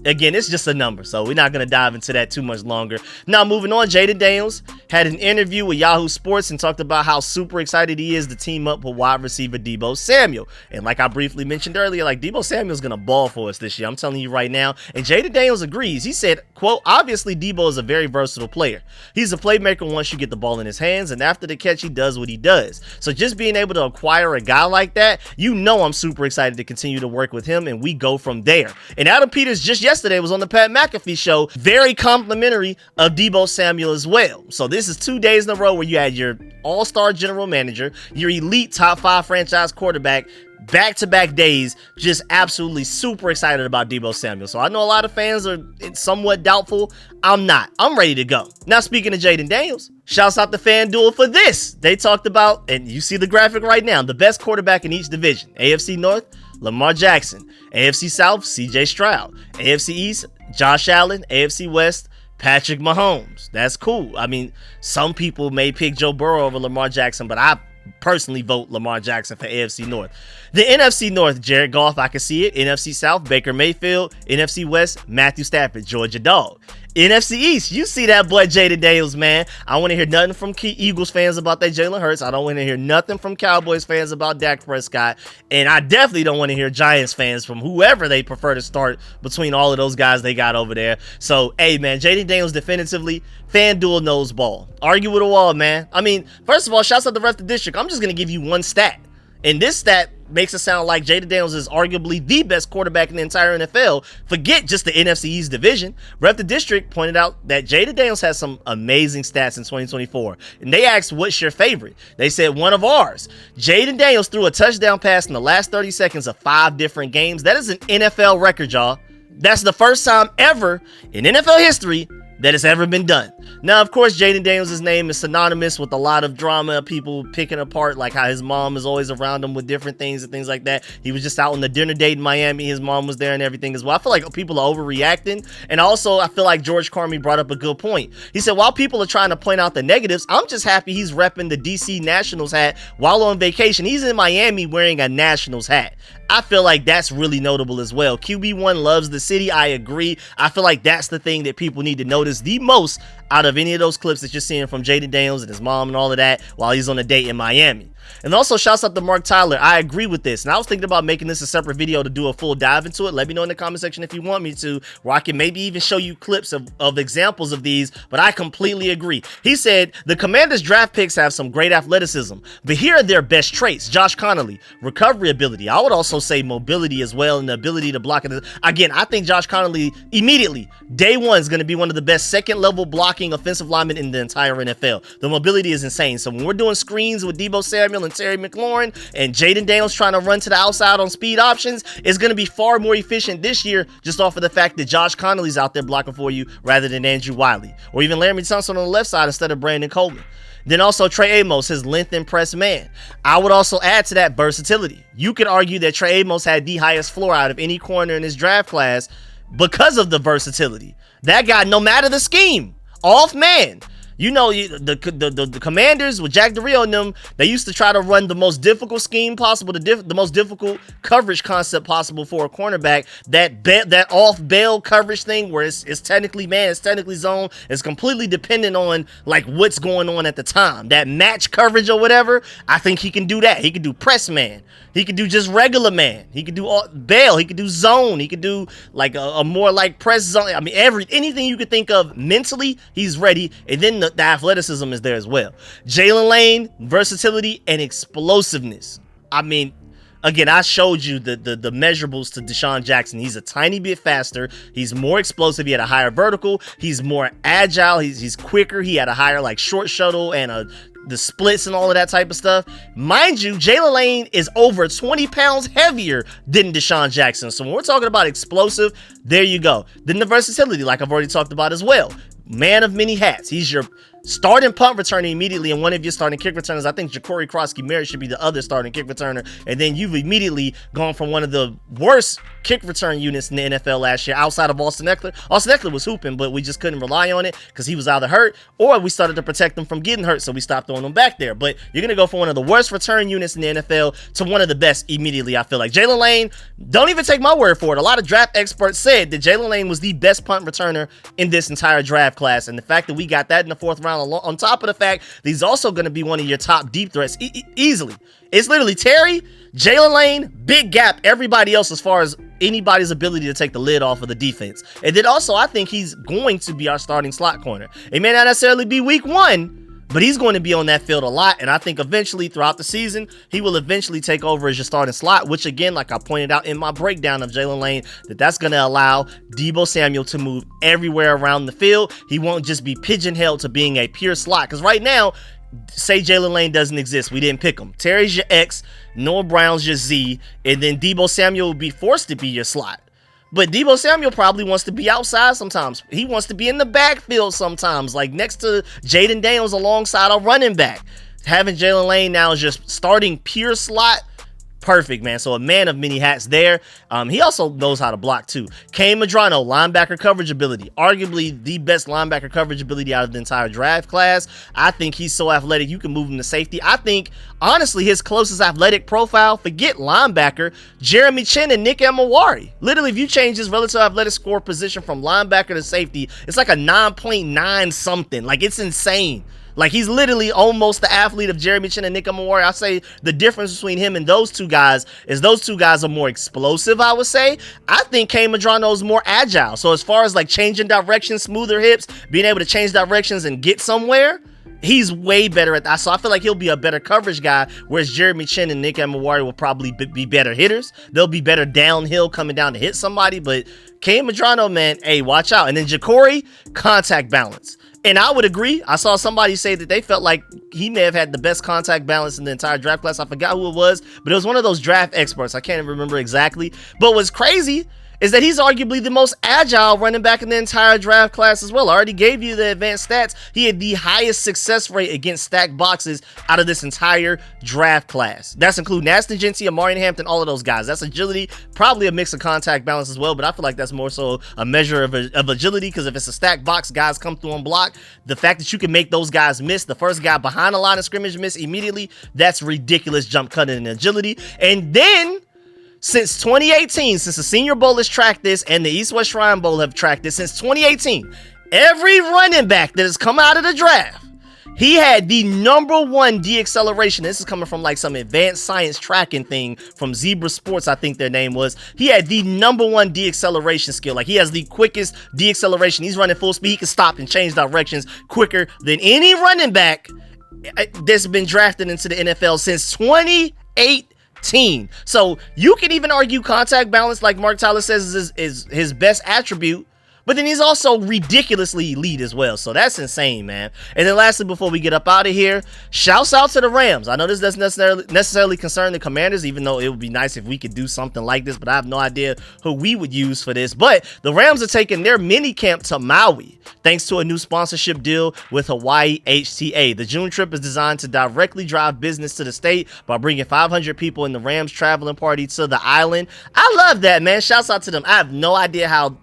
again, it's just a number, so we're not going to dive into that too much longer. Now, moving on, Jayden Daniels had an interview with Yahoo Sports and talked about how super excited he is to team up with wide receiver Deebo Samuel. And like I briefly mentioned earlier, like Deebo Samuel's going to ball for us this year. I'm telling you right now. And Jayden Daniels agrees. He said, quote, obviously Deebo is a very versatile player. He's a playmaker once you get the ball in his hands, and after the catch, he does what he does. So just being able to acquire a guy like that, I'm super excited to continue to work with him, and we go from there. And Adam Peters just yesterday was on the Pat McAfee show, very complimentary of Deebo Samuel as well. So this is 2 days in a row where you had your all-star general manager, your elite top 5 franchise quarterback, back-to-back days, just absolutely super excited about Deebo Samuel. So I know a lot of fans are somewhat doubtful. I'm not. I'm ready to go. Now, speaking of Jayden Daniels, shouts out to FanDuel for this. They talked about, and you see the graphic right now, the best quarterback in each division. AFC North, Lamar Jackson. AFC South, CJ Stroud. AFC East, Josh Allen. AFC West, Patrick Mahomes. That's cool. I mean, some people may pick Joe Burrow over Lamar Jackson, but I personally vote Lamar Jackson for AFC North. The NFC North, Jared Goff, I can see it. NFC South, Baker Mayfield. NFC West, Matthew Stafford, Georgia Dog. NFC East, you see that boy Jayden Daniels, man. I don't want to hear nothing from Eagles fans about that Jalen Hurts. I don't want to hear nothing from Cowboys fans about Dak Prescott. And I definitely don't want to hear Giants fans from whoever they prefer to start between all of those guys they got over there. So, hey, man, Jayden Daniels definitively, FanDuel knows ball. Argue with a wall, man. I mean, first of all, shouts out to Ref the District. I'm just going to give you one stat. And this stat makes it sound like Jayden Daniels is arguably the best quarterback in the entire NFL. Forget just the NFC East division. Rep the District pointed out that Jayden Daniels has some amazing stats in 2024. And they asked, what's your favorite? They said, one of ours. Jayden Daniels threw a touchdown pass in the last 30 seconds of 5 different games. That is an NFL record, y'all. That's the first time ever in NFL history that it's ever been done. Now, of course, Jayden Daniels' name is synonymous with a lot of drama, people picking apart like how his mom is always around him with different things and things like that. He was just out on the dinner date in Miami. His mom was there and everything as well. I feel like people are overreacting. And also, I feel like George Carmi brought up a good point. He said, while people are trying to point out the negatives, I'm just happy he's repping the DC Nationals hat while on vacation. He's in Miami wearing a Nationals hat. I feel like that's really notable as well. QB1 loves the city. I agree. I feel like that's the thing that people need to notice the most out of any of those clips that you're seeing from Jayden Daniels and his mom and all of that while he's on a date in Miami. And also, shouts out to Mark Tyler. I agree with this. And I was thinking about making this a separate video to do a full dive into it. Let me know in the comment section if you want me to, where I can maybe even show you clips of examples of these. But I completely agree. He said, the Commanders' draft picks have some great athleticism, but here are their best traits. Josh Connolly, recovery ability. I would also say mobility as well, and the ability to block it. Again, I think Josh Connolly immediately, day one, is going to be one of the best second-level blocking offensive linemen in the entire NFL. The mobility is insane. So when we're doing screens with Deebo Samuel and Terry McLaurin and Jayden Daniels trying to run to the outside on speed options, it's going to be far more efficient this year just off of the fact that Josh Connolly's out there blocking for you rather than Andrew Wiley or even Laremy Tunsil on the left side instead of Brandon Coleman. Then also Trey Amos, his length and press man. I would also add to that versatility. You could argue that Trey Amos had the highest floor out of any corner in his draft class because of the versatility. That guy, no matter the scheme, off man. You know, the Commanders with Jack Del Rio and them, they used to try to run the most difficult scheme possible, the most difficult coverage concept possible for a cornerback. That off bail coverage thing where it's technically man, it's technically zone, it's completely dependent on like what's going on at the time. That match coverage or whatever, I think he can do that. He can do press man. He could do just regular man. He could do bail. He could do zone. He could do like a more like press zone. I mean, anything you could think of mentally, he's ready. And then the athleticism is there as well. Jalen Lane, versatility and explosiveness. I mean, again, I showed you the measurables to Deshaun Jackson. He's a tiny bit faster. He's more explosive. He had a higher vertical. He's more agile. He's quicker. He had a higher like short shuttle and the splits and all of that type of stuff. Mind you, Jalen Lane is over 20 pounds heavier than Deshaun Jackson. So when we're talking about explosive, there you go. Then the versatility, like I've already talked about as well. Man of many hats. He's your starting punt returner immediately, and one of your starting kick returners. I think Ja'Cory Krosky-Merritt should be the other starting kick returner. And then you've immediately gone from one of the worst kick return units in the NFL last year outside of Austin Eckler. Austin Eckler was hooping, but we just couldn't rely on it because he was either hurt or we started to protect him from getting hurt, so we stopped throwing him back there. But you're going to go from one of the worst return units in the NFL to one of the best immediately, I feel like. Jalen Lane, don't even take my word for it. A lot of draft experts said that Jalen Lane was the best punt returner in this entire draft class, and the fact that we got that in the 4th round on top of the fact that he's also going to be one of your top deep threats easily. It's literally Terry, Jalen Lane, big gap, everybody else as far as anybody's ability to take the lid off of the defense. And then also, I think he's going to be our starting slot corner. It may not necessarily be week 1, but he's going to be on that field a lot, and I think eventually throughout the season, he will eventually take over as your starting slot, which again, like I pointed out in my breakdown of Jalen Lane, that's going to allow Deebo Samuel to move everywhere around the field. He won't just be pigeonholed to being a pure slot, because right now, say Jalen Lane doesn't exist, we didn't pick him. Terry's your X, Noah Brown's your Z, and then Deebo Samuel will be forced to be your slot. But Deebo Samuel probably wants to be outside sometimes. He wants to be in the backfield sometimes, like next to Jayden Daniels alongside a running back. Having Jalen Lane now is just starting pure slot. Perfect, man. So a man of many hats there. He also knows how to block too. Kane Medrano, linebacker coverage ability. Arguably the best linebacker coverage ability out of the entire draft class. I think he's so athletic, you can move him to safety. I think, honestly, his closest athletic profile, forget linebacker, Jeremy Chin and Nick Amawari. Literally, if you change his relative athletic score position from linebacker to safety, it's like a 9.9 something. Like, it's insane. Like, he's literally almost the athlete of Jeremy Chin and Nick Amawari. I say the difference between him and those two guys is those two guys are more explosive, I would say. I think Kane Medrano is more agile. So as far as like changing directions, smoother hips, being able to change directions and get somewhere, He's way better at that. So I feel like he'll be a better coverage guy, whereas Jeremy Chin and Nick Amawari will probably be better hitters. They'll be better downhill coming down to hit somebody. But Kane Madrano, man, hey, watch out. And then Ja'Cory, contact balance. And I would agree. I saw somebody say that they felt like he may have had the best contact balance in the entire draft class. I forgot who it was, but it was one of those draft experts. I can't even remember exactly. But what's crazy is that he's arguably the most agile running back in the entire draft class as well. I already gave you the advanced stats. He had the highest success rate against stacked boxes out of this entire draft class. That's including Aston Genty, Amari Hampton, all of those guys. That's agility, probably a mix of contact balance as well, but I feel like that's more so a measure of agility, because if it's a stacked box, guys come through on block. The fact that you can make those guys miss, the first guy behind the line of scrimmage miss immediately, that's ridiculous jump cutting and agility. And then since 2018, since the Senior Bowl has tracked this and the East-West Shrine Bowl have tracked this, since 2018, every running back that has come out of the draft, he had the #1 deceleration. This is coming from like some advanced science tracking thing from Zebra Sports, I think their name was. He had the #1 deceleration skill. Like, he has the quickest deceleration. He's running full speed. He can stop and change directions quicker than any running back that's been drafted into the NFL since 2018. So you can even argue contact balance, like Mark Tyler says, is his best attribute, but then he's also ridiculously elite as well. So that's insane, man. And then lastly, before we get up out of here, shouts out to the Rams. I know this doesn't necessarily concern the Commanders, even though it would be nice if we could do something like this, but I have no idea who we would use for this. But the Rams are taking their mini camp to Maui, thanks to a new sponsorship deal with Hawaii HTA. The June trip is designed to directly drive business to the state by bringing 500 people in the Rams traveling party to the island. I love that, man. Shouts out to them. I have no idea how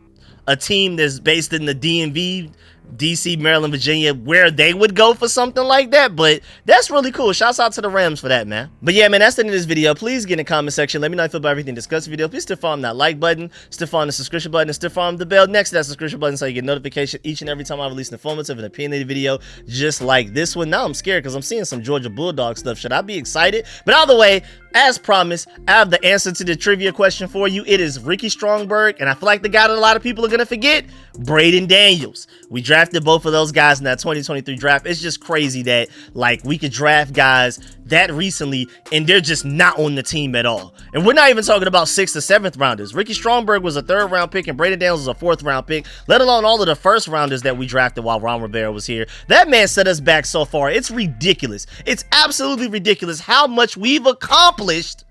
a team that's based in the DMV, DC, Maryland, Virginia, where they would go for something like that, but that's really cool. Shouts out to the Rams for that, man. But yeah, man, that's the end of this video. Please get in the comment section. Let me know how you feel about everything discussed in the video. Please still follow that like button, still follow the subscription button, and still follow the bell next to that subscription button so you get notification each and every time I release an informative and opinionated video just like this one. Now I'm scared because I'm seeing some Georgia Bulldog stuff. Should I be excited? But either way, as promised, I have the answer to the trivia question for you. It is Ricky Strongberg, and I feel like the guy that a lot of people are going to forget, Jayden Daniels. We drafted both of those guys in that 2023 draft. It's just crazy that, like, we could draft guys that recently and they're just not on the team at all. And we're not even talking about 6th or 7th rounders. Ricky Strongberg was a 3rd round pick and Jayden Daniels was a 4th round pick, let alone all of the 1st rounders that we drafted while Ron Rivera was here. That man set us back so far. It's ridiculous. It's absolutely ridiculous how much we've accomplished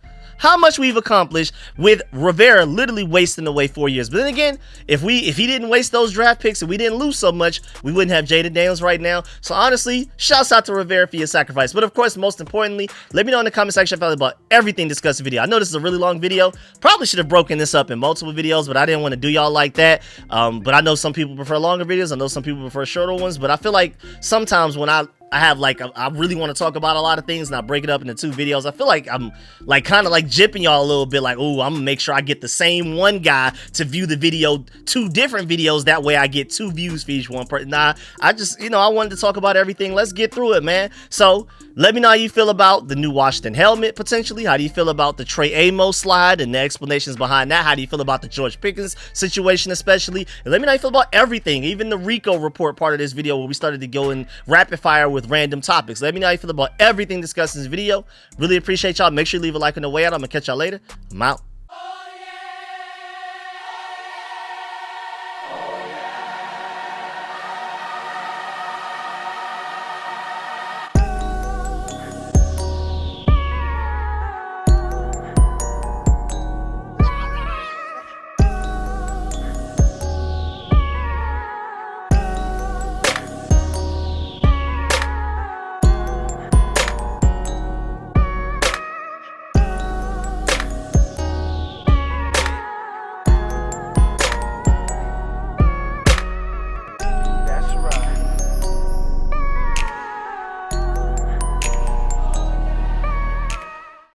with Rivera literally wasting away 4 years. But then again, if he didn't waste those draft picks and we didn't lose so much, we wouldn't have Jayden Daniels right now. So honestly, shouts out to Rivera for your sacrifice. But of course, most importantly, let me know in the comment section about everything discussed in the video. I know this is a really long video. Probably should have broken this up in multiple videos, but I didn't want to do y'all like that. But I know some people prefer longer videos. I know some people prefer shorter ones. But I feel like sometimes when I have like, I really want to talk about a lot of things and I break it up into 2 videos. I feel like I'm like kind of like jipping y'all a little bit, like, oh, I'm gonna make sure I get the same one guy to view the video, 2 different videos. That way I get 2 views for each one person. Nah, I just, I wanted to talk about everything. Let's get through it, man. So let me know how you feel about the new Washington helmet, potentially. How do you feel about the Trey Amos slide and the explanations behind that? How do you feel about the George Pickens situation, especially? And let me know how you feel about everything, even the Rico report part of this video where we started to go in rapid fire with random topics. Let me know how you feel about everything discussed in this video. Really appreciate y'all. Make sure you leave a like on the way out. I'm gonna catch y'all later. I'm out.